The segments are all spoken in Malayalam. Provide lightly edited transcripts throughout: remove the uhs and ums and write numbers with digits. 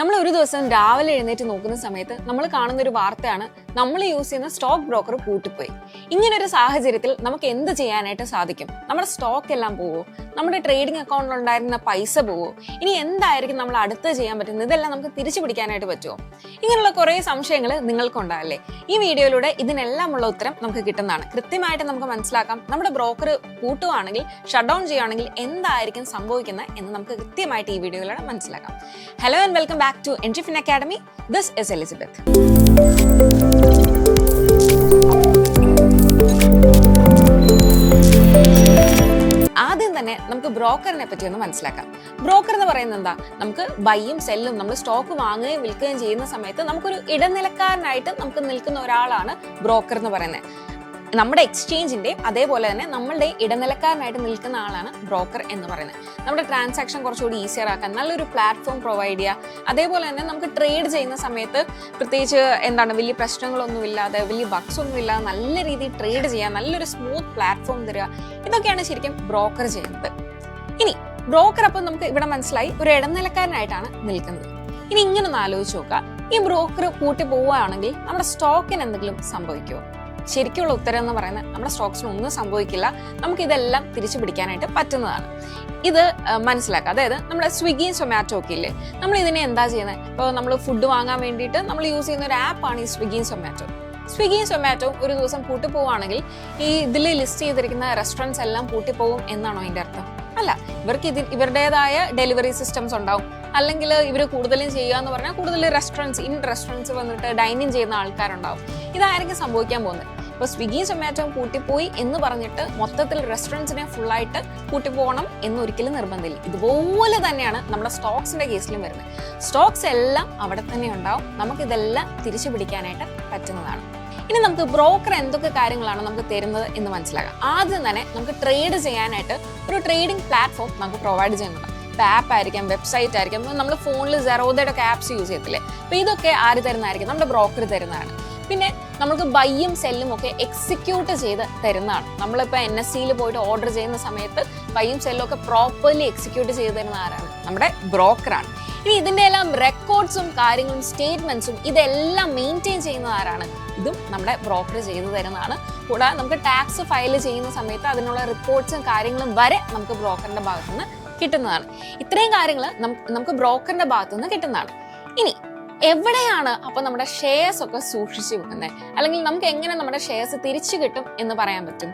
നമ്മൾ ഒരു ദിവസം രാവിലെ എഴുന്നേറ്റ് നോക്കുന്ന സമയത്ത് നമ്മൾ കാണുന്ന ഒരു വാർത്തയാണ് നമ്മൾ യൂസ് ചെയ്യുന്ന സ്റ്റോക്ക് ബ്രോക്കർ പൂട്ടിപ്പോയി. ഇങ്ങനൊരു സാഹചര്യത്തിൽ നമുക്ക് എന്ത് ചെയ്യാനായിട്ട് സാധിക്കും? നമ്മുടെ സ്റ്റോക്ക് എല്ലാം പോവോ? നമ്മുടെ ട്രേഡിംഗ് അക്കൗണ്ടിൽ ഉണ്ടായിരുന്ന പൈസ പോവോ? ഇനി എന്തായിരിക്കും നമ്മൾ അടുത്ത് ചെയ്യാൻ പറ്റുന്നത്? ഇതെല്ലാം നമുക്ക് തിരിച്ചു പിടിക്കാനായിട്ട് പറ്റുമോ? ഇങ്ങനെയുള്ള കുറേ സംശയങ്ങൾ നിങ്ങൾക്കുണ്ടാവില്ലേ? ഈ വീഡിയോയിലൂടെ ഇതിനെല്ലാമുള്ള ഉത്തരം നമുക്ക് കിട്ടുന്നതാണ്. കൃത്യമായിട്ട് നമുക്ക് മനസ്സിലാക്കാം നമ്മുടെ ബ്രോക്കർ പൂട്ടുവാണെങ്കിൽ, ഷട്ട് ഡൗൺ ചെയ്യുകയാണെങ്കിൽ എന്തായിരിക്കും സംഭവിക്കുന്നത് എന്ന് നമുക്ക് കൃത്യമായിട്ട് ഈ വീഡിയോയിലൂടെ മനസ്സിലാക്കാം. Hello and welcome back to Entrifin Academy. This is Elizabeth. ആദ്യം തന്നെ നമുക്ക് ബ്രോക്കറിനെ പറ്റി ഒന്ന് മനസ്സിലാക്കാം. ബ്രോക്കർ എന്ന് പറയുന്നത് എന്താ? നമുക്ക് ബൈയും സെല്ലും, നമ്മൾ സ്റ്റോക്ക് വാങ്ങുകയും വിൽക്കുകയും ചെയ്യുന്ന സമയത്ത് നമുക്കൊരു ഇടനിലക്കാരനായിട്ട് നമുക്ക് നിൽക്കുന്ന ഒരാളാണ് ബ്രോക്കർ എന്ന് പറയുന്നത്. നമ്മുടെ എക്സ്ചേഞ്ചിന്റെയും അതേപോലെ തന്നെ നമ്മളുടെ ഇടനിലക്കാരനായിട്ട് നിൽക്കുന്ന ആളാണ് ബ്രോക്കർ എന്ന് പറയുന്നത്. നമ്മുടെ ട്രാൻസാക്ഷൻ കുറച്ചുകൂടി ഈസിയർ ആക്കാൻ നല്ലൊരു പ്ലാറ്റ്ഫോം പ്രൊവൈഡ് ചെയ്യുക. അതേപോലെ തന്നെ നമുക്ക് ട്രേഡ് ചെയ്യുന്ന സമയത്ത് പ്രത്യേകിച്ച് വലിയ പ്രശ്നങ്ങളൊന്നും ഇല്ലാതെ, വലിയ ബഗ്സ് ഒന്നും ഇല്ലാതെ നല്ല രീതിയിൽ ട്രേഡ് ചെയ്യാൻ നല്ലൊരു സ്മൂത്ത് പ്ലാറ്റ്ഫോം തരിക. ഇതൊക്കെയാണ് ശരിക്കും ബ്രോക്കർ ചെയ്യുന്നത്. ഇനി ബ്രോക്കർ അപ്പം നമുക്ക് ഇവിടെ മനസ്സിലായി ഒരു ഇടനിലക്കാരനായിട്ടാണ് നിൽക്കുന്നത്. ഇനി ഇങ്ങനെ ഒന്ന് ആലോചിച്ച് നോക്കുക, ഈ ബ്രോക്കർ പൂട്ടി പോവുകയാണെങ്കിൽ നമ്മുടെ സ്റ്റോക്കിന് എന്തെങ്കിലും സംഭവിക്കുമോ? ശരിക്കുള്ള ഉത്തരം എന്ന് പറയുന്നത് നമ്മുടെ സ്റ്റോക്സിന് ഒന്നും സംഭവിക്കില്ല. നമുക്ക് ഇതെല്ലാം തിരിച്ചു പിടിക്കാനായിട്ട് പറ്റുന്നതാണ്. ഇത് മനസ്സിലാക്കുക. അതായത് നമ്മുടെ സ്വിഗ്ഗിയും സൊമാറ്റോ ഒക്കെ ഇല്ലേ, നമ്മൾ ഇതിനെ എന്താ ചെയ്യുന്നത്? ഇപ്പോൾ നമ്മൾ ഫുഡ് വാങ്ങാൻ വേണ്ടിയിട്ട് നമ്മൾ യൂസ് ചെയ്യുന്ന ഒരു ആപ്പാണ് ഈ സ്വിഗ്ഗിയും സൊമാറ്റോ. സ്വിഗ്ഗിയും സൊമാറ്റോ ഒരു ദിവസം പൂട്ടിപ്പോവുകയാണെങ്കിൽ ഈ ഇതിൽ ലിസ്റ്റ് ചെയ്തിരിക്കുന്ന റെസ്റ്റോറൻറ്റ്സ് എല്ലാം പൂട്ടിപ്പോവും എന്നാണോ അതിൻ്റെ അർത്ഥം? അല്ല. ഇവർക്ക് ഇവരുടേതായ ഡെലിവറി സിസ്റ്റംസ് ഉണ്ടാവും. അല്ലെങ്കിൽ ഇവർ കൂടുതലും ചെയ്യുക എന്ന് പറഞ്ഞാൽ കൂടുതൽ റെസ്റ്റോറൻറ്റ്സ് വന്നിട്ട് ഡൈനിങ് ചെയ്യുന്ന ആൾക്കാരുണ്ടാവും. ഇതായിരിക്കും സംഭവിക്കാൻ പോകുന്നത്. ഇപ്പോൾ സ്വിഗ്ഗിയും സൊമാറ്റോയും പൂട്ടിപ്പോയി എന്ന് പറഞ്ഞിട്ട് മൊത്തത്തിൽ റെസ്റ്റോറൻറ്റ്സിനെ ഫുള്ളായിട്ട് പൂട്ടിപ്പോകണം എന്നൊരിക്കലും നിർബന്ധമില്ല. ഇതുപോലെ തന്നെയാണ് നമ്മുടെ സ്റ്റോക്സിന്റെ കേസിലും വരുന്നത്. സ്റ്റോക്സ് എല്ലാം അവിടെ തന്നെ ഉണ്ടാവും. നമുക്കിതെല്ലാം തിരിച്ചു പിടിക്കാനായിട്ട് പറ്റുന്നതാണ്. ഇനി നമുക്ക് ബ്രോക്കർ എന്തൊക്കെ കാര്യങ്ങളാണ് നമുക്ക് തരുന്നത് എന്ന് മനസ്സിലാക്കാം. ആദ്യം തന്നെ നമുക്ക് ട്രേഡ് ചെയ്യാനായിട്ട് ഒരു ട്രേഡിംഗ് പ്ലാറ്റ്ഫോം നമുക്ക് പ്രൊവൈഡ് ചെയ്യുന്നുണ്ട്. ഇപ്പോൾ ആപ്പ് ആയിരിക്കാം, വെബ്സൈറ്റ് ആയിരിക്കാം. നമ്മൾ ഫോണിൽ സെറോദയുടെ ഒക്കെ ആപ്സ് യൂസ് ചെയ്യത്തില്ലേ? അപ്പോൾ ഇതൊക്കെ ആര് തരുന്നതായിരിക്കും? നമ്മുടെ ബ്രോക്കർ തരുന്നതാണ്. പിന്നെ നമുക്ക് ബൈയും സെല്ലും ഒക്കെ എക്സിക്യൂട്ട് ചെയ്ത് തരുന്നതാണ്. നമ്മളിപ്പോൾ NSE പോയിട്ട് ഓർഡർ ചെയ്യുന്ന സമയത്ത് ബൈയും സെല്ലും ഒക്കെ പ്രോപ്പർലി എക്സിക്യൂട്ട് ചെയ്ത് തരുന്ന ആരാണ്? നമ്മുടെ ബ്രോക്കറാണ്. ഇനി ഇതിൻ്റെ എല്ലാം റെക്കോർഡ്സും കാര്യങ്ങളും സ്റ്റേറ്റ്മെന്റ്സും ഇതെല്ലാം മെയിൻറ്റെയിൻ ചെയ്യുന്നത് ആരാണ്? ഇതും നമ്മുടെ ബ്രോക്കർ ചെയ്തു തരുന്നതാണ്. കൂടാതെ നമുക്ക് ടാക്സ് ഫയൽ ചെയ്യുന്ന സമയത്ത് അതിനുള്ള റിപ്പോർട്ട്സും കാര്യങ്ങളും വരെ നമുക്ക് ബ്രോക്കറിന്റെ ഭാഗത്തുനിന്ന് കിട്ടുന്നതാണ്. ഇത്രയും കാര്യങ്ങൾ നമുക്ക് ബ്രോക്കറിന്റെ ഭാഗത്തുനിന്ന് കിട്ടുന്നതാണ്. ഇനി എവിടെയാണ് അപ്പൊ നമ്മുടെ ഷെയർസ് ഒക്കെ സൂക്ഷിച്ചു വെക്കുന്നത്? അല്ലെങ്കിൽ നമുക്ക് എങ്ങനെ നമ്മുടെ ഷെയർസ് തിരിച്ചു കിട്ടും എന്ന് പറയാൻ പറ്റും?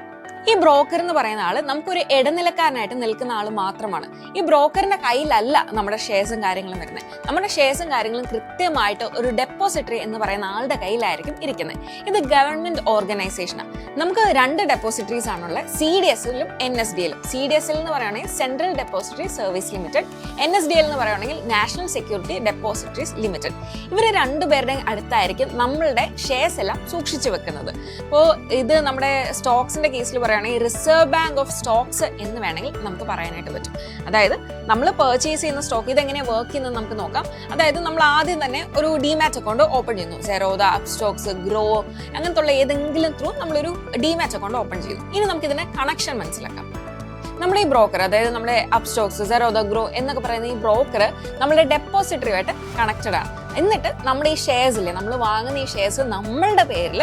ഈ ബ്രോക്കർ എന്ന് പറയുന്ന ആള് നമുക്കൊരു ഇടനിലക്കാരനായിട്ട് നിൽക്കുന്ന ആള് മാത്രമാണ്. ഈ ബ്രോക്കറിന്റെ കയ്യിലല്ല നമ്മുടെ ഷെയർസും കാര്യങ്ങളും വരുന്നത്. നമ്മുടെ ഷെയർസും കാര്യങ്ങളും കൃത്യമായിട്ട് ഒരു ഡെപ്പോസിറ്ററി എന്ന് പറയുന്ന ആളുടെ കയ്യിലായിരിക്കും ഇരിക്കുന്നത്. ഇത് ഗവൺമെന്റ് ഓർഗനൈസേഷനാണ്. നമുക്ക് 2 ഡെപ്പോസിറ്ററീസ് ആണുള്ളത്, CDSലും NSDLും. CDSL എന്ന് പറയുകയാണെങ്കിൽ central depository service limited, NSDL എന്ന് പറയുകയാണെങ്കിൽ നാഷണൽ സെക്യൂരിറ്റി ഡെപ്പോസിറ്ററീസ് ലിമിറ്റഡ്. ഇവർ രണ്ടുപേരുടെയും അടുത്തായിരിക്കും നമ്മളുടെ ഷെയർസ് എല്ലാം സൂക്ഷിച്ചു വെക്കുന്നത്. അപ്പോൾ ഇത് നമ്മുടെ സ്റ്റോക്സിന്റെ കേസിൽ പറയുകയാണെങ്കിൽ റിസർവ് ബാങ്ക് ഓഫ് സ്റ്റോക്സ് എന്ന് വേണമെങ്കിൽ നമുക്ക് പറയാനായിട്ട് പറ്റും. അതായത് നമ്മൾ പർച്ചേസ് ചെയ്യുന്ന സ്റ്റോക്ക് ഇതെങ്ങനെയാണ് വർക്ക് ചെയ്യുന്നത് നമുക്ക് നോക്കാം. അതായത് നമ്മൾ ആദ്യം തന്നെ ഒരു ഡിമാറ്റ് അക്കൗണ്ട് ഓപ്പൺ ചെയ്യുന്നു. സെറോദ, അപ്സ്റ്റോക്സ്, ഗ്രോ അങ്ങനത്തുള്ള ഏതെങ്കിലും ത്രൂ നമ്മളൊരു ഡിമാറ്റ് അക്കൗണ്ട് ഓപ്പൺ ചെയ്യുന്നു. ഇനി നമുക്ക് ഇതിന്റെ കണക്ഷൻ മനസ്സിലാക്കാം. നമ്മുടെ ഈ ബ്രോക്കർ, അതായത് നമ്മുടെ അപ്സ്റ്റോക്സ്, സെറോദ, ഗ്രോ എന്നൊക്കെ പറയുന്ന ഈ ബ്രോക്കർ നമ്മുടെ ഡെപ്പോസിറ്ററിയുമായിട്ട് കണക്റ്റഡ് ആണ്. എന്നിട്ട് നമ്മുടെ ഈ ഷെയർസ് ഇല്ലേ, നമ്മൾ വാങ്ങുന്ന ഈ ഷെയർസ് നമ്മളുടെ പേരിൽ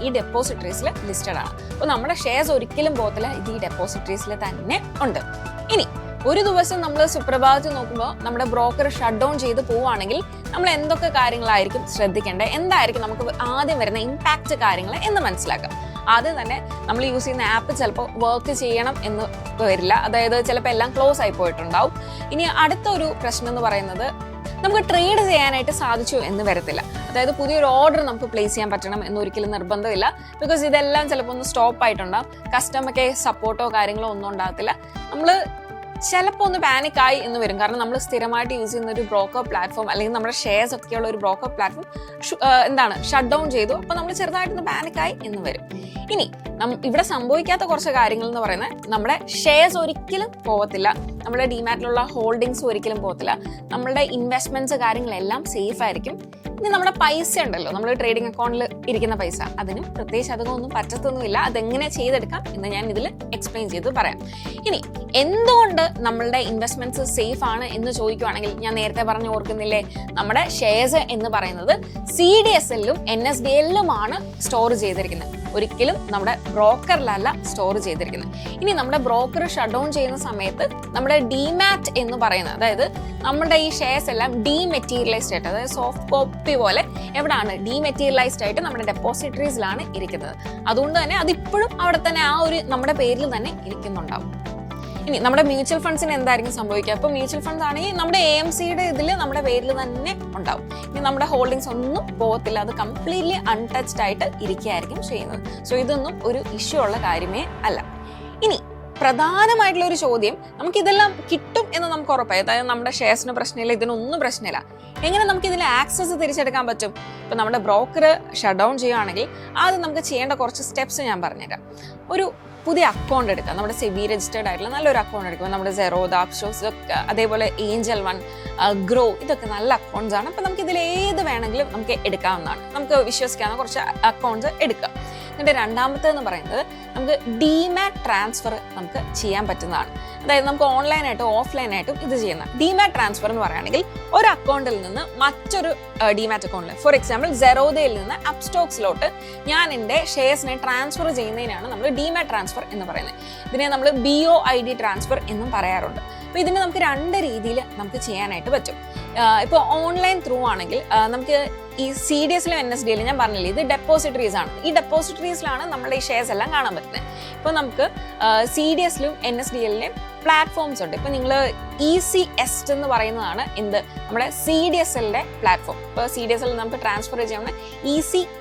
ഈ ഡെപ്പോസിറ്ററീസിൽ ലിസ്റ്റഡ് ആണ്. അപ്പോൾ നമ്മുടെ ഷെയർസ് ഒരിക്കലും പോകത്തില്ല, ഇത് ഈ ഡെപ്പോസിറ്ററീസിൽ തന്നെ ഉണ്ട്. ഇനി ഒരു ദിവസം നമ്മൾ സുപ്രഭാതത്തിൽ നോക്കുമ്പോൾ നമ്മുടെ ബ്രോക്കർ ഷട്ട് ഡൗൺ ചെയ്ത് പോവുകയാണെങ്കിൽ നമ്മൾ എന്തൊക്കെ കാര്യങ്ങളായിരിക്കും ശ്രദ്ധിക്കേണ്ടത്, എന്തായിരിക്കും നമുക്ക് ആദ്യം വരുന്ന ഇമ്പാക്റ്റ് കാര്യങ്ങൾ എന്ന് മനസ്സിലാക്കാം. ആദ്യം തന്നെ നമ്മൾ യൂസ് ചെയ്യുന്ന ആപ്പ് ചിലപ്പോൾ വർക്ക് ചെയ്യണം എന്ന് വരില്ല. അതായത് ചിലപ്പോൾ എല്ലാം ക്ലോസ് ആയി പോയിട്ടുണ്ടാവും. ഇനി അടുത്ത ഒരു പ്രശ്നം എന്ന് പറയുന്നത് നമുക്ക് ട്രേഡ് ചെയ്യാനായിട്ട് സാധിച്ചു എന്ന് വരത്തില്ല. അതായത് പുതിയൊരു ഓർഡർ നമുക്ക് പ്ലേസ് ചെയ്യാൻ പറ്റണം എന്നൊരിക്കലും നിർബന്ധമില്ല. ബിക്കോസ് ഇതെല്ലാം ചിലപ്പോൾ ഒന്ന് സ്റ്റോപ്പ് ആയിട്ടുണ്ടാവും. കസ്റ്റമർ കെയർ സപ്പോർട്ടോ കാര്യങ്ങളോ ഒന്നും ഉണ്ടാകത്തില്ല. നമ്മൾ ചിലപ്പോൾ ഒന്ന് പാനിക്കായി എന്ന് വരും. കാരണം നമ്മൾ സ്ഥിരമായിട്ട് യൂസ് ചെയ്യുന്ന ഒരു ബ്രോക്കർ പ്ലാറ്റ്ഫോം അല്ലെങ്കിൽ നമ്മുടെ ഷെയർസ് ഒക്കെയുള്ള ഒരു ബ്രോക്കർ പ്ലാറ്റ്ഫോം ഷട്ട് ഡൗൺ ചെയ്തു. അപ്പോൾ നമ്മൾ ചെറുതായിട്ടൊന്ന് പാനിക്കായി എന്ന് വരും. ഇനി ഇവിടെ സംഭവിക്കാത്ത കുറച്ച് കാര്യങ്ങൾ എന്ന് പറയുന്നത് നമ്മുടെ ഷെയർസ് ഒരിക്കലും പോകത്തില്ല, നമ്മുടെ ഡിമാറ്റിലുള്ള ഹോൾഡിങ്സ് ഒരിക്കലും പോകത്തില്ല, നമ്മളുടെ ഇൻവെസ്റ്റ്മെന്റ്സ് കാര്യങ്ങളെല്ലാം സേഫ് ആയിരിക്കും. ഇനി നമ്മുടെ പൈസ ഉണ്ടല്ലോ, നമ്മൾ ട്രേഡിംഗ് അക്കൗണ്ടിൽ ഇരിക്കുന്ന പൈസ, അതിനും പ്രത്യേകിച്ച് അധികം ഒന്നും പറ്റത്തൊന്നുമില്ല. അതെങ്ങനെ ചെയ്തെടുക്കാം എന്ന് ഞാൻ ഇതിൽ എക്സ്പ്ലെയിൻ ചെയ്ത് പറയാം. ഇനി എന്തുകൊണ്ട് നമ്മളുടെ ഇൻവെസ്റ്റ്മെന്റ്സ് സേഫ് ആണ് എന്ന് ചോദിക്കുവാണെങ്കിൽ, ഞാൻ നേരത്തെ പറഞ്ഞു ഓർക്കുന്നില്ലേ, നമ്മുടെ ഷെയർസ് എന്ന് പറയുന്നത് CDSL-ലും NSDL-ലുമാണ് സ്റ്റോർ ചെയ്തിരിക്കുന്നത്. ഒരിക്കലും നമ്മുടെ ബ്രോക്കറിലല്ല സ്റ്റോർ ചെയ്തിരിക്കുന്നത്. ഇനി നമ്മുടെ ബ്രോക്കർ ഷട്ട് ഡൗൺ ചെയ്യുന്ന സമയത്ത് നമ്മുടെ ഡിമാറ്റ് എന്ന് പറയുന്നത്, അതായത് നമ്മുടെ ഈ ഷെയർസ് എല്ലാം ഡീമെറ്റീരിയലൈസ്ഡ് ആയിട്ട്, അതായത് സോഫ്റ്റ് കോപ്പി പോലെ എവിടെയാണ് ഡീമെറ്റീരിയലൈസ്ഡ് ആയിട്ട് നമ്മുടെ ഡെപ്പോസിറ്ററീസിലാണ് ഇരിക്കുന്നത്. അതുകൊണ്ട് തന്നെ അതിപ്പോഴും അവിടെ തന്നെ ആ ഒരു നമ്മുടെ പേരിൽ തന്നെ ഇരിക്കുന്നുണ്ടാവും. ഇനി നമ്മുടെ മ്യൂച്വൽ ഫണ്ട്സിന് എന്തായിരിക്കും സംഭവിക്കുക? അപ്പോൾ മ്യൂച്വൽ ഫണ്ട്സ് ആണെങ്കിൽ നമ്മുടെ AMCയുടെ ഇതിൽ നമ്മുടെ പേരിൽ തന്നെ ഉണ്ടാവും. ഇനി നമ്മുടെ ഹോൾഡിങ്സ് ഒന്നും പോകത്തില്ല, അത് കംപ്ലീറ്റ്ലി അൺടച്ച്ഡ് ആയിട്ട് ഇരിക്കുകയായിരിക്കും ചെയ്യുന്നത്. സോ ഇതൊന്നും ഒരു ഇഷ്യൂ ഉള്ള കാര്യമേ അല്ല. ഇനി പ്രധാനമായിട്ടുള്ള ഒരു ചോദ്യം, നമുക്ക് ഇതെല്ലാം കിട്ടും എന്ന് നമുക്ക് ഉറപ്പായി, അതായത് നമ്മുടെ ഷെയർസിന് പ്രശ്നമില്ല, ഇതിനൊന്നും പ്രശ്നമില്ല, എങ്ങനെ നമുക്ക് ഇതിൽ ആക്സസ് തിരിച്ചെടുക്കാൻ പറ്റും? ഇപ്പൊ നമ്മുടെ ബ്രോക്കർ ഷട്ട് ഡൗൺ ചെയ്യുകയാണെങ്കിൽ ആദ്യം നമുക്ക് ചെയ്യേണ്ട കുറച്ച് സ്റ്റെപ്സ് ഞാൻ പറഞ്ഞുതരാം. ഒരു പുതിയ അക്കൗണ്ട് എടുക്കുക, നമ്മുടെ സെബി രജിസ്റ്റേർഡ് ആയിട്ടുള്ള നല്ലൊരു അക്കൗണ്ട് എടുക്കുക. നമ്മുടെ സെറോദ, അപ്സ്റ്റോക്സ്, അതേപോലെ ഏഞ്ചൽ വൺ, ഗ്രോ, ഇതൊക്കെ നല്ല അക്കൗണ്ട്സ് ആണ്. അപ്പം നമുക്ക് ഇതിൽ ഏത് വേണമെങ്കിലും നമുക്ക് എടുക്കാവുന്നതാണ്. നമുക്ക് വിശ്വസിക്കാവുന്ന കുറച്ച് അക്കൗണ്ട്സ് എടുക്കുക. എന്നിട്ട് രണ്ടാമത്തേന്ന് പറയുന്നത്, നമുക്ക് ഡിമാറ്റ് ട്രാൻസ്ഫർ നമുക്ക് ചെയ്യാൻ പറ്റുന്നതാണ്. അതായത് നമുക്ക് ഓൺലൈനായിട്ടും ഓഫ്ലൈനായിട്ടും ഇത് ചെയ്യുന്ന ഡിമാറ്റ് ട്രാൻസ്ഫർ എന്ന് പറയുകയാണെങ്കിൽ ഒരു അക്കൗണ്ടിൽ നിന്ന് മറ്റൊരു ഡിമാറ്റ് അക്കൗണ്ടിൽ, ഫോർ എക്സാമ്പിൾ സെറോദയിൽ നിന്ന് അപ്സ്റ്റോക്സിലോട്ട് ഞാൻ എൻ്റെ ഷെയർസിനെ ട്രാൻസ്ഫർ ചെയ്യുന്നതിനാണ് നമ്മൾ ഡിമാറ്റ് ട്രാൻസ്ഫർ എന്ന് പറയുന്നത്. ഇതിനെ നമ്മൾ BOID ട്രാൻസ്ഫർ എന്നും പറയാറുണ്ട്. അപ്പോൾ ഇതിനെ നമുക്ക് രണ്ട് രീതിയിൽ നമുക്ക് ചെയ്യാനായിട്ട് പറ്റും. ഇപ്പോൾ ഓൺലൈൻ ത്രൂ ആണെങ്കിൽ നമുക്ക് ഈ CDSലും NSDലും ഞാൻ പറഞ്ഞില്ലേ, ഇത് ഡെപ്പോസിറ്ററീസ് ആണ്. ഈ ഡെപ്പോസിറ്ററീസിലാണ് നമ്മുടെ ഈ ഷെയർസ് എല്ലാം കാണാൻ പറ്റുന്നത്. ഇപ്പോൾ നമുക്ക് CDSലും NSDലിൻ്റെയും പ്ലാറ്റ്ഫോംസ് ഉണ്ട്. ഇപ്പൊ നിങ്ങൾ ECST എന്ന് പറയുന്നതാണ് നമ്മുടെ CDSLന്റെ പ്ലാറ്റ്ഫോം. ഇപ്പോൾ CDSL നമുക്ക് ട്രാൻസ്ഫർ ചെയ്യാവുന്ന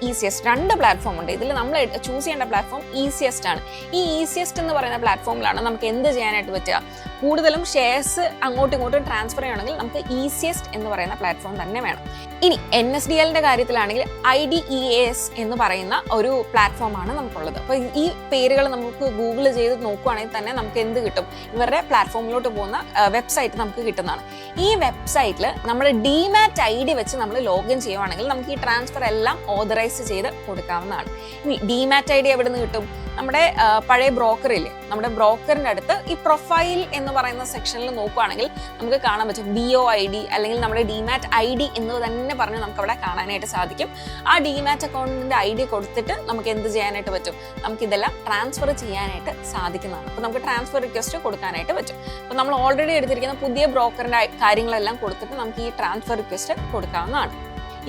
ECST രണ്ട് പ്ലാറ്റ്ഫോം ഉണ്ട്. ഇതിൽ നമ്മൾ ചൂസ് ചെയ്യേണ്ട പ്ലാറ്റ്ഫോം ECST ആണ്. ഈ ECST എന്ന് പറയുന്ന പ്ലാറ്റ്ഫോമിലാണ് നമുക്ക് എന്ത് ചെയ്യാനായിട്ട് പറ്റുക? കൂടുതലും ഷെയർസ് അങ്ങോട്ടും ഇങ്ങോട്ടും ട്രാൻസ്ഫർ ചെയ്യണമെങ്കിൽ നമുക്ക് ECST എന്ന് പറയുന്ന പ്ലാറ്റ്ഫോം തന്നെ വേണം. ഇനി NSDLന്റെ കാര്യത്തിലാണെങ്കിൽ IDEAS എന്ന് പറയുന്ന ഒരു പ്ലാറ്റ്ഫോമാണ് നമുക്കുള്ളത്. അപ്പോൾ ഈ പേരുകൾ നമുക്ക് ഗൂഗിൾ ചെയ്ത് നോക്കുകയാണെങ്കിൽ തന്നെ നമുക്ക് എന്ത് കിട്ടും? ഇവരുടെ പ്ലാറ്റ്ഫോമിലോട്ട് പോകുന്ന വെബ്സൈറ്റ് നമുക്ക് കിട്ടുന്നതാണ്. ഈ വെബ്സൈറ്റിൽ നമ്മുടെ ഡിമാറ്റ് ID വെച്ച് നമ്മൾ ലോഗിൻ ചെയ്യുവാണെങ്കിൽ നമുക്ക് ഈ ട്രാൻസ്ഫർ എല്ലാം ഓതറൈസ് ചെയ്ത് കൊടുക്കാവുന്നതാണ്. ഇനി ഡിമാറ്റ് ID എവിടെ നിന്ന് കിട്ടും? നമ്മുടെ പഴയ ബ്രോക്കറില്ലേ, നമ്മുടെ ബ്രോക്കറിൻ്റെ അടുത്ത് ഈ പ്രൊഫൈൽ എന്ന് പറയുന്ന സെക്ഷനിൽ നോക്കുകയാണെങ്കിൽ നമുക്ക് കാണാൻ പറ്റും BOID അല്ലെങ്കിൽ നമ്മുടെ ഡിമാറ്റ് ID എന്ന് തന്നെ പറഞ്ഞ് നമുക്ക് അവിടെ കാണാനായിട്ട് സാധിക്കും. ആ ഡിമാറ്റ് അക്കൗണ്ടിന്റെ ID കൊടുത്തിട്ട് നമുക്ക് എന്ത് ചെയ്യാനായിട്ട് പറ്റും? നമുക്ക് ഇതെല്ലാം ട്രാൻസ്ഫർ ചെയ്യാനായിട്ട് സാധിക്കുന്നതാണ്. അപ്പോൾ നമുക്ക് ട്രാൻസ്ഫർ റിക്വസ്റ്റ് കൊടുക്കാനായിട്ട് പറ്റും. അപ്പോൾ നമ്മൾ ഓൾറെഡി എടുത്തിരിക്കുന്ന പുതിയ ബ്രോക്കറിന്റെ കാര്യങ്ങളെല്ലാം കൊടുത്തിട്ട് നമുക്ക് ഈ ട്രാൻസ്ഫർ റിക്വസ്റ്റ് കൊടുക്കാവുന്നതാണ്.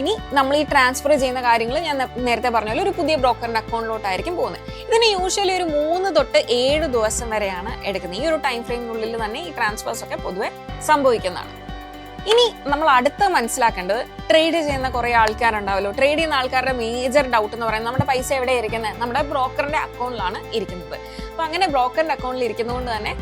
ഇനി നമ്മൾ ഈ ട്രാൻസ്ഫർ ചെയ്യുന്ന കാര്യങ്ങൾ ഞാൻ നേരത്തെ പറഞ്ഞ പോലെ ഒരു പുതിയ ബ്രോക്കറിന്റെ അക്കൗണ്ടിലോട്ടായിരിക്കും പോകുന്നത്. ഇതിന് യൂഷ്വലി ഒരു 3 തൊട്ട് 7 ദിവസം വരെയാണ് എടുക്കുന്നത്. ഈ ഒരു ടൈം ഫ്രെയിമിനുള്ളിൽ തന്നെ ഈ ട്രാൻസ്ഫേഴ്സ് ഒക്കെ പൊതുവെ സംഭവിക്കുന്നതാണ്. ഇനി നമ്മൾ അടുത്ത് മനസ്സിലാക്കേണ്ടത്, ട്രേഡ് ചെയ്യുന്ന കുറേ ആൾക്കാരുണ്ടാവല്ലോ. ട്രേഡ് ചെയ്യുന്ന ആൾക്കാരുടെ മേജർ ഡൗട്ട് എന്ന് പറയുന്നത് നമ്മുടെ പൈസ എവിടെ ഇരിക്കുന്നത്? നമ്മുടെ ബ്രോക്കറിന്റെ അക്കൗണ്ടിലാണ് ഇരിക്കുന്നത്. അപ്പോൾ അങ്ങനെ ബ്രോക്കറിന്റെ അക്കൗണ്ടിൽ ഇരിക്കുന്നതുകൊണ്ട് തന്നെ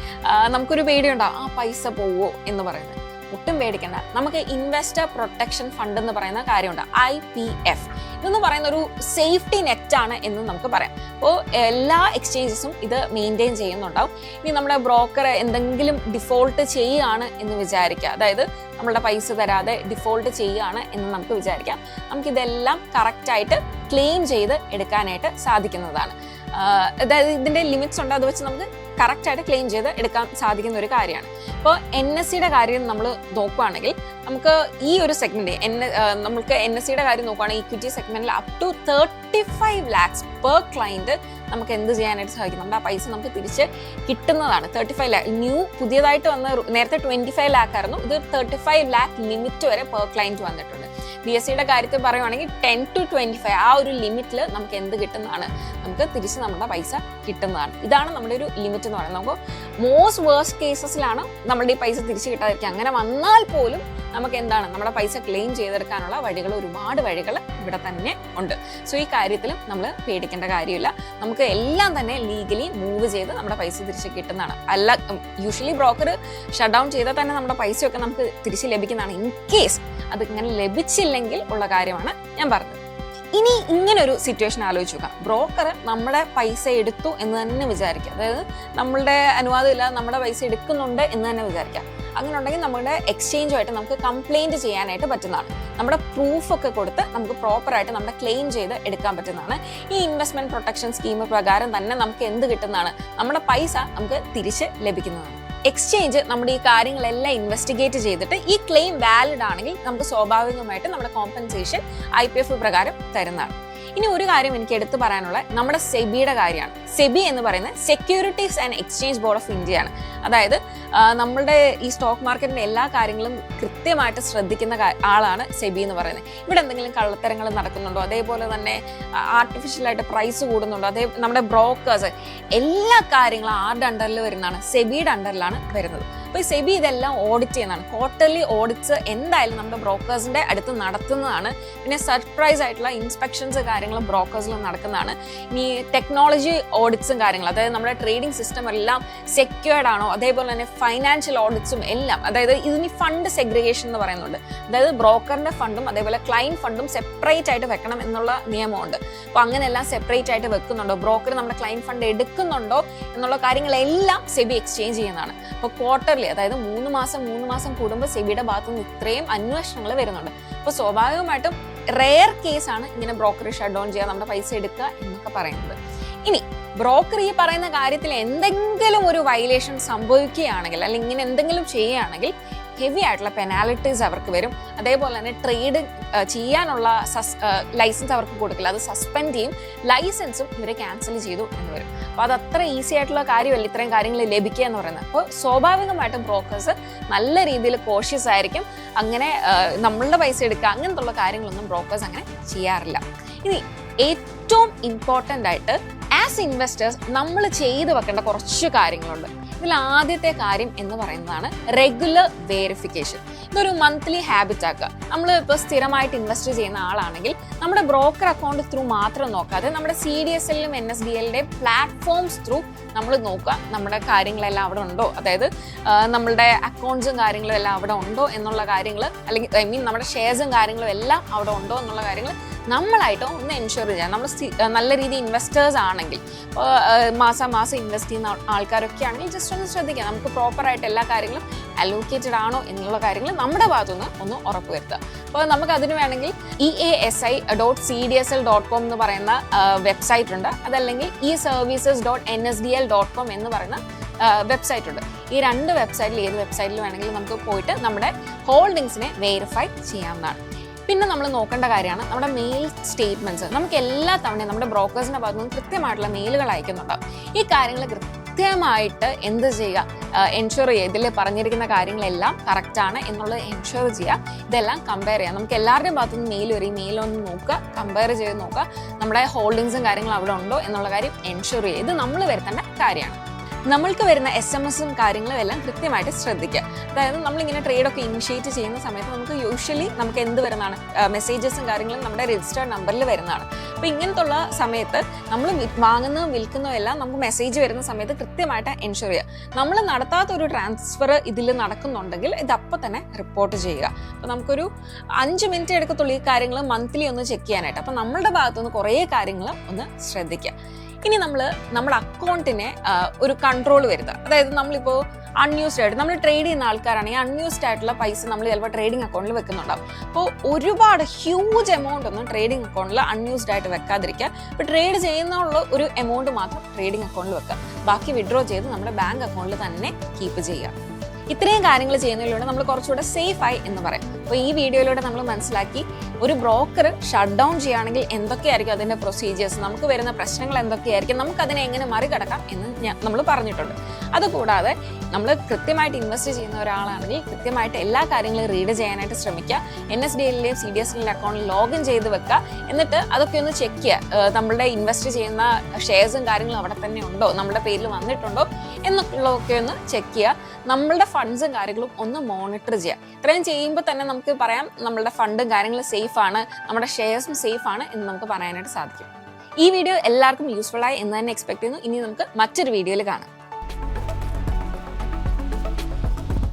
നമുക്കൊരു പേടിയുണ്ടാവും, ആ പൈസ പോവോ എന്ന് പറയുന്നത്. ഒട്ടും പേടിക്കണ്ട. നമുക്ക് ഇൻവെസ്റ്റർ പ്രൊട്ടക്ഷൻ ഫണ്ട് എന്ന് പറയുന്ന കാര്യമുണ്ട്, IPF. ഇതെന്ന് പറയുന്ന ഒരു സേഫ്റ്റി നെറ്റ് ആണ് എന്ന് നമുക്ക് പറയാം. അപ്പോൾ എല്ലാ എക്സ്ചേഞ്ചസും ഇത് മെയിൻറ്റെയിൻ ചെയ്യുന്നുണ്ടാവും. ഇനി നമ്മുടെ ബ്രോക്കർ എന്തെങ്കിലും ഡിഫോൾട്ട് ചെയ്യുകയാണ് എന്ന് വിചാരിക്കുക, അതായത് നമ്മളുടെ പൈസ തരാതെ ഡിഫോൾട്ട് ചെയ്യുകയാണ് എന്ന് നമുക്ക് വിചാരിക്കാം, നമുക്കിതെല്ലാം കറക്റ്റായിട്ട് ക്ലെയിം ചെയ്ത് എടുക്കാനായിട്ട് സാധിക്കുന്നതാണ്. അതായത് ഇതിൻ്റെ ലിമിറ്റ്സ് ഉണ്ട്, അത് വെച്ച് നമുക്ക് കറക്റ്റായിട്ട് ക്ലെയിം ചെയ്ത് എടുക്കാൻ സാധിക്കുന്ന ഒരു കാര്യമാണ്. ഇപ്പോൾ NSEയുടെ കാര്യം നമ്മൾ നോക്കുകയാണെങ്കിൽ നമുക്ക് ഈ ഒരു സെഗ്മെന്റ് നമുക്ക് NSEയുടെ കാര്യം നോക്കുകയാണെങ്കിൽ ഇക്വിറ്റി സെഗ്മെന്റിൽ up to 35 lakhs per client നമുക്ക് എന്ത് ചെയ്യാനായിട്ട് സാധിക്കും? നമ്മുടെ ആ പൈസ നമുക്ക് തിരിച്ച് കിട്ടുന്നതാണ്. 35 lakh പുതിയതായിട്ട് വന്ന, നേരത്തെ 25 lakh ആയിരുന്നു, ഇത് 35 lakh ലിമിറ്റ് വരെ പെർ ക്ലയന്റ് വന്നിട്ടുണ്ട്. BSEയുടെ കാര്യത്തിൽ പറയുവാണെങ്കിൽ 10 to 25 ആ ഒരു ലിമിറ്റിൽ നമുക്ക് എന്ത് കിട്ടുന്നതാണ്? നമുക്ക് തിരിച്ച് നമ്മുടെ പൈസ കിട്ടുന്നതാണ്. ഇതാണ് നമ്മുടെ ഒരു ലിമിറ്റ് എന്ന് പറയുന്നത്. നമുക്ക് മോസ്റ്റ് വേഴ്സ്റ്റ് കേസസിലാണ് നമ്മുടെ ഈ പൈസ തിരിച്ച് കിട്ടാതിരിക്കുക. അങ്ങനെ വന്നാൽ പോലും നമുക്ക് എന്താണ്, നമ്മുടെ പൈസ ക്ലെയിം ചെയ്തെടുക്കാനുള്ള ഒരുപാട് വഴികൾ ഇവിടെ തന്നെ ഉണ്ട്. സോ ഈ കാര്യത്തിലും നമ്മൾ പേടിക്കേണ്ട കാര്യമില്ല. നമുക്ക് എല്ലാം തന്നെ ലീഗലി മൂവ് ചെയ്ത് നമ്മുടെ പൈസ തിരിച്ച് കിട്ടുന്നതാണ്. അല്ല, യൂഷ്വലി ബ്രോക്കർ ഷട്ട് ഡൗൺ ചെയ്താൽ തന്നെ നമ്മുടെ പൈസയൊക്കെ നമുക്ക് തിരിച്ച് ലഭിക്കുന്നതാണ്. ഇൻ കേസ് അത് ഇങ്ങനെ ലഭിച്ചില്ലെങ്കിൽ ഉള്ള കാര്യമാണ് ഞാൻ പറഞ്ഞത്. ഇനി ഇങ്ങനൊരു സിറ്റുവേഷൻ ആലോചിച്ച് നോക്കാം. ബ്രോക്കർ നമ്മുടെ പൈസ എടുത്തു എന്ന് തന്നെ വിചാരിക്കുക, അതായത് നമ്മളുടെ അനുവാദം ഇല്ലാതെ നമ്മുടെ പൈസ എടുക്കുന്നുണ്ട് എന്ന് തന്നെ വിചാരിക്കുക. അങ്ങനെ ഉണ്ടെങ്കിൽ നമ്മുടെ എക്സ്ചേഞ്ചുമായിട്ട് നമുക്ക് കംപ്ലൈൻറ്റ് ചെയ്യാനായിട്ട് പറ്റുന്നതാണ്. നമ്മുടെ പ്രൂഫൊക്കെ കൊടുത്ത് നമുക്ക് പ്രോപ്പറായിട്ട് നമ്മുടെ ക്ലെയിം ചെയ്ത് എടുക്കാൻ പറ്റുന്നതാണ്. ഈ ഇൻവെസ്റ്റ്മെന്റ് പ്രൊട്ടക്ഷൻ സ്കീം പ്രകാരം തന്നെ നമുക്ക് എന്ത് കിട്ടുന്നതാണ്? നമ്മുടെ പൈസ നമുക്ക് തിരിച്ച് ലഭിക്കുന്നതാണ്. എക്സ്ചേഞ്ച് നമ്മുടെ ഈ കാര്യങ്ങളെല്ലാം ഇൻവെസ്റ്റിഗേറ്റ് ചെയ്തിട്ട് ഈ ക്ലെയിം വാലിഡ് ആണെങ്കിൽ നമുക്ക് സ്വാഭാവികമായിട്ട് നമ്മുടെ കോമ്പൻസേഷൻ IPF പ്രകാരം തരുന്നതാണ്. ഇനി ഒരു കാര്യം എനിക്ക് എടുത്തു പറയാനുള്ള നമ്മുടെ സെബിയുടെ കാര്യമാണ്. സെബി എന്ന് പറയുന്നത് securities and exchange board of India ആണ്. അതായത് നമ്മളുടെ ഈ സ്റ്റോക്ക് മാർക്കറ്റിന്റെ എല്ലാ കാര്യങ്ങളും കൃത്യമായിട്ട് ശ്രദ്ധിക്കുന്ന ആളാണ് സെബി എന്ന് പറയുന്നത്. ഇവിടെ എന്തെങ്കിലും കള്ളത്തരങ്ങൾ നടക്കുന്നുണ്ടോ, അതേപോലെ തന്നെ ആർട്ടിഫിഷ്യലായിട്ട് പ്രൈസ് കൂടുന്നുണ്ടോ, നമ്മുടെ ബ്രോക്കേഴ്സ് എല്ലാ കാര്യങ്ങളും ആരുടെ അണ്ടറിൽ വരുന്നതാണ്? സെബിയുടെ അണ്ടറിലാണ് വരുന്നത്. അപ്പോൾ ഈ സെബി ഇതെല്ലാം ഓഡിറ്റ് ചെയ്യുന്നതാണ്. ക്വാർട്ടർലി ഓഡിറ്റ്സ് എന്തായാലും നമ്മുടെ ബ്രോക്കേഴ്സിന്റെ അടുത്ത് നടത്തുന്നതാണ്. പിന്നെ സർപ്രൈസ് ആയിട്ടുള്ള ഇൻസ്പെക്ഷൻസ് കാര്യങ്ങളും ബ്രോക്കേഴ്സിൽ നടക്കുന്നതാണ്. ഇനി ടെക്നോളജി ഓഡിറ്റ്സും കാര്യങ്ങളും, അതായത് നമ്മുടെ ട്രേഡിംഗ് സിസ്റ്റം എല്ലാം സെക്യൂർഡ് ആണോ, അതേപോലെ തന്നെ ഫൈനാൻഷ്യൽ ഓഡിറ്റ്സും എല്ലാം. അതായത് ഇതിന് ഫണ്ട് സെഗ്രിഗേഷൻ എന്ന് പറയുന്നുണ്ട്. അതായത് ബ്രോക്കറിന്റെ ഫണ്ടും അതേപോലെ ക്ലയന്റ് ഫണ്ടും സെപ്പറേറ്റ് ആയിട്ട് വെക്കണം എന്നുള്ള നിയമമുണ്ട്. അപ്പോൾ അങ്ങനെയെല്ലാം സെപ്പറേറ്റ് ആയിട്ട് വെക്കുന്നുണ്ടോ, ബ്രോക്കർ നമ്മുടെ ക്ലയന്റ് ഫണ്ട് എടുക്കുന്നുണ്ടോ എന്നുള്ള കാര്യങ്ങളെല്ലാം സെബി എക്സ്ചേഞ്ച് ചെയ്യുന്നതാണ്. അപ്പോൾ ക്വാർട്ടർലി, അതായത് 3 മാസം കൂടുമ്പോൾ സെബിയുടെ ഭാഗത്തു നിന്ന് ഇത്രയും അന്വേഷണങ്ങൾ വരുന്നുണ്ട്. അപ്പോൾ സ്വാഭാവികമായിട്ടും റെയർ കേസാണ് ഇങ്ങനെ ബ്രോക്കർ ഷട്ട് ഡൗൺ ചെയ്യുക, നമ്മുടെ പൈസ എടുക്കുക എന്നൊക്കെ പറയുന്നത്. ഇനി ബ്രോക്കർ ഈ പറയുന്ന കാര്യത്തിൽ എന്തെങ്കിലും ഒരു വയലേഷൻ സംഭവിക്കുകയാണെങ്കിൽ അല്ലെങ്കിൽ ഇങ്ങനെ എന്തെങ്കിലും ചെയ്യുകയാണെങ്കിൽ ഹെവി ആയിട്ടുള്ള പെനാൽറ്റീസ് അവർക്ക് വരും. അതേപോലെ തന്നെ ട്രേഡ് ചെയ്യാനുള്ള ലൈസൻസ് അവർക്ക് കൊടുക്കില്ല, അത് സസ്പെൻഡ് ചെയ്യും. ലൈസൻസും ഇവരെ ക്യാൻസൽ ചെയ്തു എന്ന് വരും. അപ്പോൾ അത് അത്ര ഈസി ആയിട്ടുള്ള കാര്യമല്ല ഇത്രയും കാര്യങ്ങൾ ലഭിക്കുക എന്ന് പറയുന്നത്. അപ്പോൾ സ്വാഭാവികമായിട്ടും ബ്രോക്കേഴ്സ് നല്ല രീതിയിൽ കോഷ്യസ് ആയിരിക്കും. അങ്ങനെ നമ്മളുടെ പൈസ എടുക്കുക അങ്ങനത്തുള്ള കാര്യങ്ങളൊന്നും ബ്രോക്കേഴ്സ് അങ്ങനെ ചെയ്യാറില്ല. ഇനി ഏറ്റവും ഇമ്പോർട്ടൻ്റ് ആയിട്ട് ആസ് ഇൻവെസ്റ്റേഴ്സ് നമ്മൾ ചെയ്തു വെക്കേണ്ട കുറച്ച് കാര്യങ്ങളുണ്ട്. ഇതിൽ ആദ്യത്തെ കാര്യം എന്ന് പറയുന്നതാണ് റെഗുലർ വെരിഫിക്കേഷൻ. ഇതൊരു മന്ത്ലി ഹാബിറ്റ് ആക്കുക. നമ്മൾ ഇപ്പോൾ സ്ഥിരമായിട്ട് ഇൻവെസ്റ്റ് ചെയ്യുന്ന ആളാണെങ്കിൽ നമ്മുടെ ബ്രോക്കർ അക്കൗണ്ട് ത്രൂ മാത്രം നോക്കാതെ നമ്മുടെ CDSLലും NSDLയുടെയും പ്ലാറ്റ്ഫോംസ് ത്രൂ നമ്മൾ നോക്കുക, നമ്മുടെ കാര്യങ്ങളെല്ലാം അവിടെ ഉണ്ടോ, അതായത് നമ്മളുടെ അക്കൗണ്ട്സും കാര്യങ്ങളും എല്ലാം അവിടെ ഉണ്ടോ എന്നുള്ള കാര്യങ്ങൾ, അല്ലെങ്കിൽ നമ്മുടെ ഷെയർസും കാര്യങ്ങളും എല്ലാം അവിടെ ഉണ്ടോ എന്നുള്ള കാര്യങ്ങൾ നമ്മളായിട്ടോ ഒന്ന് എൻഷുർ ചെയ്യാം. നമ്മൾ നല്ല രീതിയിൽ ഇൻവെസ്റ്റേഴ്സ് ആണെങ്കിൽ, മാസം ഇൻവെസ്റ്റ് ചെയ്യുന്ന ആൾക്കാരൊക്കെ ആണെങ്കിൽ ജസ്റ്റ് ഒന്ന് ശ്രദ്ധിക്കുക, നമുക്ക് പ്രോപ്പറായിട്ട് എല്ലാ കാര്യങ്ങളും അലോക്കേറ്റഡ് ആണോ എന്നുള്ള കാര്യങ്ങൾ നമ്മുടെ ഭാഗത്തുനിന്ന് ഒന്ന് ഉറപ്പുവരുത്തുക. അപ്പോൾ നമുക്ക് അതിന് വേണമെങ്കിൽ easi.cdsl.com എന്ന് പറയുന്ന വെബ്സൈറ്റ് ഉണ്ട്, അതല്ലെങ്കിൽ eservices.nsdl.com എന്ന് പറയുന്ന വെബ്സൈറ്റ് ഉണ്ട്. ഈ 2 വെബ്സൈറ്റിൽ ഏത് വെബ്സൈറ്റിൽ വേണമെങ്കിലും നമുക്ക് പോയിട്ട് നമ്മുടെ ഹോൾഡിങ്സിനെ വെരിഫൈ ചെയ്യാവുന്നതാണ്. പിന്നെ നമ്മൾ നോക്കേണ്ട കാര്യമാണ് നമ്മുടെ മെയിൽ സ്റ്റേറ്റ്മെന്റ്സ്. നമുക്ക് എല്ലാ തവണയും നമ്മുടെ ബ്രോക്കേഴ്സിന്റെ ഭാഗത്തു നിന്ന് കൃത്യമായിട്ടുള്ള മെയിലുകൾ അയക്കുന്നുണ്ടാവും. ഈ കാര്യങ്ങൾ കൃത്യമായിട്ട് എന്ത് ചെയ്യുക, എൻഷുർ ചെയ്യുക, ഇതിൽ പറഞ്ഞിരിക്കുന്ന കാര്യങ്ങളെല്ലാം കറക്റ്റാണ് എന്നുള്ളത് എൻഷുർ ചെയ്യുക. ഇതെല്ലാം കമ്പയർ ചെയ്യുക. നമുക്ക് എല്ലാവരുടെയും ഭാഗത്തുനിന്ന് മെയിൽ വരും, ഈ മെയിലൊന്ന് നോക്കുക, കമ്പയർ ചെയ്ത് നോക്കുക, നമ്മുടെ ഹോൾഡിങ്സും കാര്യങ്ങളും അവിടെ ഉണ്ടോ എന്നുള്ള കാര്യം എൻഷുർ ചെയ്യുക. ഇത് നമ്മൾ വരുത്തേണ്ട കാര്യമാണ്. നമ്മൾക്ക് വരുന്ന SMS-ഉം കാര്യങ്ങളും എല്ലാം കൃത്യമായിട്ട് ശ്രദ്ധിക്കുക. അതായത് നമ്മളിങ്ങനെ ട്രേഡൊക്കെ ഇനിഷ്യേറ്റ് ചെയ്യുന്ന സമയത്ത് നമുക്ക് എന്ത് വരുന്നതാണ്, മെസ്സേജസും കാര്യങ്ങളും നമ്മുടെ രജിസ്റ്റേർഡ് നമ്പറിൽ വരുന്നതാണ്. അപ്പോൾ ഇങ്ങനത്തുള്ള സമയത്ത് നമ്മൾ വാങ്ങുന്നതും വിൽക്കുന്നതും എല്ലാം നമുക്ക് മെസ്സേജ് വരുന്ന സമയത്ത് കൃത്യമായിട്ട് എൻഷുർ ചെയ്യുക. നമ്മൾ നടത്താത്ത ഒരു ട്രാൻസ്ഫർ ഇതിൽ നടക്കുന്നുണ്ടെങ്കിൽ ഇത് അപ്പം തന്നെ റിപ്പോർട്ട് ചെയ്യുക. അപ്പോൾ നമുക്കൊരു 5 മിനിറ്റ് എടുക്കത്തുള്ളൂ ഈ കാര്യങ്ങൾ മന്ത്ലി ഒന്ന് ചെക്ക് ചെയ്യാനായിട്ട്. അപ്പോൾ നമ്മളുടെ ഭാഗത്തുനിന്ന് കുറേ കാര്യങ്ങൾ ഒന്ന് ശ്രദ്ധിക്കുക. ഇനി നമ്മുടെ അക്കൗണ്ടിനെ ഒരു കൺട്രോൾ വരുത്തുക. അതായത് നമ്മളിപ്പോൾ അൺയൂസ്ഡ് ആയിട്ട് നമ്മൾ ട്രേഡ് ചെയ്യുന്ന ആൾക്കാരാണെങ്കിൽ അൺയൂസ്ഡ് ആയിട്ടുള്ള പൈസ നമ്മൾ ചിലപ്പോൾ ട്രേഡിംഗ് അക്കൗണ്ടിൽ വെക്കുന്നുണ്ടാവും. അപ്പോൾ ഒരുപാട് ഹ്യൂജ് എമൗണ്ട് ഒന്നും ട്രേഡിംഗ് അക്കൗണ്ടിൽ അൺയൂസ്ഡ് ആയിട്ട് വെക്കാതിരിക്കുക. ഇപ്പോൾ ട്രേഡ് ചെയ്യുന്നുള്ള ഒരു എമൗണ്ട് മാത്രം ട്രേഡിംഗ് അക്കൗണ്ടിൽ വെക്കുക, ബാക്കി വിഡ്രോ ചെയ്ത് നമ്മുടെ ബാങ്ക് അക്കൗണ്ടിൽ തന്നെ കീപ്പ് ചെയ്യുക. ഇത്രയും കാര്യങ്ങൾ ചെയ്യുന്നതിലൂടെ നമ്മൾ കുറച്ചുകൂടെ സേഫ് ആയി എന്ന് പറയും. അപ്പോൾ ഈ വീഡിയോയിലൂടെ നമ്മൾ മനസ്സിലാക്കി ഒരു ബ്രോക്കർ ഷട്ട് ഡൗൺ ചെയ്യുകയാണെങ്കിൽ എന്തൊക്കെയായിരിക്കും അതിൻ്റെ പ്രൊസീജിയേഴ്സ്, നമുക്ക് വരുന്ന പ്രശ്നങ്ങൾ എന്തൊക്കെയായിരിക്കും, നമുക്കതിനെ എങ്ങനെ മറികടക്കാം എന്ന് നമ്മൾ പറഞ്ഞിട്ടുണ്ട്. അതുകൂടാതെ നമ്മൾ കൃത്യമായിട്ട് ഇൻവെസ്റ്റ് ചെയ്യുന്ന ഒരാളാണെങ്കിൽ കൃത്യമായിട്ട് എല്ലാ കാര്യങ്ങളും റീഡ് ചെയ്യാനായിട്ട് ശ്രമിക്കുക. NSDLലെയും CDSLന്റെ അക്കൗണ്ടിൽ ലോഗിൻ ചെയ്ത് വെക്കുക. എന്നിട്ട് അതൊക്കെ ഒന്ന് ചെക്ക് ചെയ്യുക, നമ്മളുടെ ഇൻവെസ്റ്റ് ചെയ്യുന്ന ഷെയർസും കാര്യങ്ങളും അവിടെ തന്നെ ഉണ്ടോ, നമ്മുടെ പേരിൽ വന്നിട്ടുണ്ടോ എന്നൊക്കെയുള്ളതൊക്കെ ഒന്ന് ചെക്ക് ചെയ്യുക. നമ്മളുടെ ഫണ്ട്സും കാര്യങ്ങളും ഒന്ന് മോണിറ്റർ ചെയ്യുക. ഇത്രയും ചെയ്യുമ്പോൾ തന്നെ നമുക്ക് പറയാം നമ്മളുടെ ഫണ്ടും കാര്യങ്ങളും സേഫ് ആണ്, നമ്മുടെ ഷെയർസും സേഫ് ആണ് എന്ന് നമുക്ക് പറയാനായിട്ട് സാധിക്കും. ഈ വീഡിയോ എല്ലാവർക്കും യൂസ്ഫുൾ ആയി എന്ന് തന്നെ എക്സ്പെക്ട് ചെയ്യുന്നു. ഇനി നമുക്ക് മറ്റൊരു വീഡിയോയിൽ കാണാം.